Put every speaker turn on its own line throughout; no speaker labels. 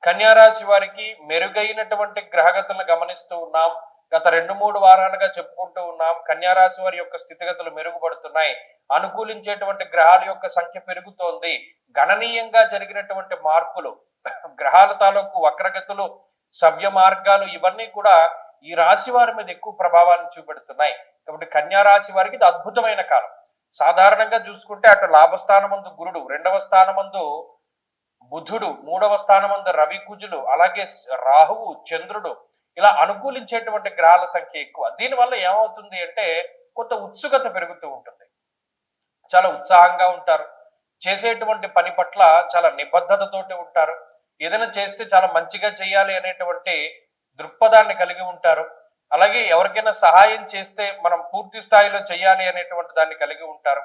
కన్యా రాశి వారికి మెరుగైనటువంటి గ్రహగతులను గమనిస్తూ ఉన్నాం. గత 2-3 వారాలుగా చెప్పుకుంటూ ఉన్నాం. కన్యా రాశి వారి యొక్క స్థితిగతులు మెరుగుపడుతున్నాయి. అనుకూలించేటువంటి గ్రహాల యొక్క సంఖ్య పెరుగుతోంది. గణనీయంగా జరిగినటువంటి మార్పులు, గ్రహాల తాలూకు వక్రగతులు, సవ్య మార్గాలు ఇవన్నీ కూడా ఈ రాశి వారి మీద ఎక్కువ ప్రభావాన్ని చూపెడుతున్నాయి. కాబట్టి కన్యా రాశి వారికి ఇది అద్భుతమైన కాలం. సాధారణంగా చూసుకుంటే అటు లాభస్థానమందు గురుడు, 2వ స్థానమందు బుధుడు, 3వ స్థానమందు రవి కుజులు, అలాగే రాహువు, చంద్రుడు, ఇలా అనుకూలించేటువంటి గ్రహాల సంఖ్య ఎక్కువ. దీనివల్ల ఏమవుతుంది అంటే కొంత ఉత్సుకత పెరుగుతూ ఉంటుంది. చాలా ఉత్సాహంగా ఉంటారు. చేసేటువంటి పని పట్ల చాలా నిబద్ధతతోటి ఉంటారు. ఏదైనా చేస్తే చాలా మంచిగా చేయాలి అనేటువంటి దృక్పథాన్ని కలిగి ఉంటారు. అలాగే ఎవరికైనా సహాయం చేస్తే మనం పూర్తి స్థాయిలో చేయాలి అనేటువంటి దాన్ని కలిగి ఉంటారు.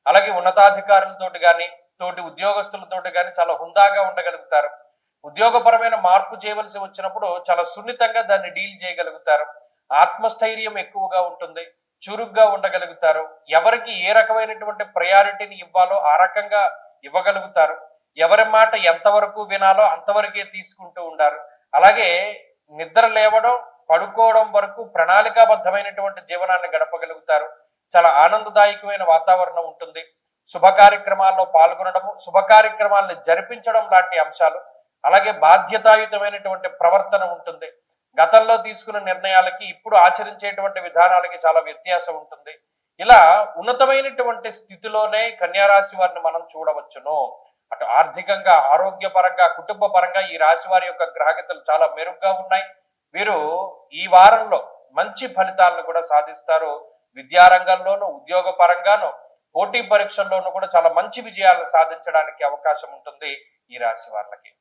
అలాగే ఉన్నతాధికారులతోటి కానీ, తోటి ఉద్యోగస్తులతోటి కానీ చాలా హుందాగా ఉండగలుగుతారు. ఉద్యోగపరమైన మార్పు చేయవలసి వచ్చినప్పుడు చాలా సున్నితంగా దాన్ని డీల్ చేయగలుగుతారు. ఆత్మస్థైర్యం ఎక్కువగా ఉంటుంది. చురుగ్గా ఉండగలుగుతారు. ఎవరికి ఏ రకమైనటువంటి ప్రయారిటీని ఇవ్వాలో ఆ రకంగా ఇవ్వగలుగుతారు. ఎవరి మాట ఎంతవరకు వినాలో అంతవరకే తీసుకుంటూ ఉండారు. అలాగే నిద్ర లేవడం, పడుకోవడం వరకు ప్రణాళికాబద్ధమైనటువంటి జీవనాన్ని గడపగలుగుతారు. చాలా ఆనందదాయకమైన వాతావరణం ఉంటుంది. శుభ కార్యక్రమాల్లో పాల్గొనడము, శుభ కార్యక్రమాలను జరిపించడం లాంటి అంశాలు, అలాగే బాధ్యతాయుతమైనటువంటి ప్రవర్తన ఉంటుంది. గతంలో తీసుకున్న నిర్ణయాలకి ఇప్పుడు ఆచరించేటువంటి విధానాలకి చాలా వ్యత్యాసం ఉంటుంది. ఇలా ఉన్నతమైనటువంటి స్థితిలోనే కన్యా రాశి వారిని మనం చూడవచ్చును. అటు ఆర్థికంగా, ఆరోగ్యపరంగా, కుటుంబ పరంగా ఈ రాశి వారి యొక్క గ్రహగతులు చాలా మెరుగ్గా ఉన్నాయి. వీరు ఈ వారంలో మంచి ఫలితాలను కూడా సాధిస్తారు. విద్యారంగంలోనూ, ఉద్యోగ పరంగాను, పోటీ పరీక్షల్లోనూ కూడా చాలా మంచి విజయాలను సాధించడానికి అవకాశం ఉంటుంది ఈ రాశి వారికి.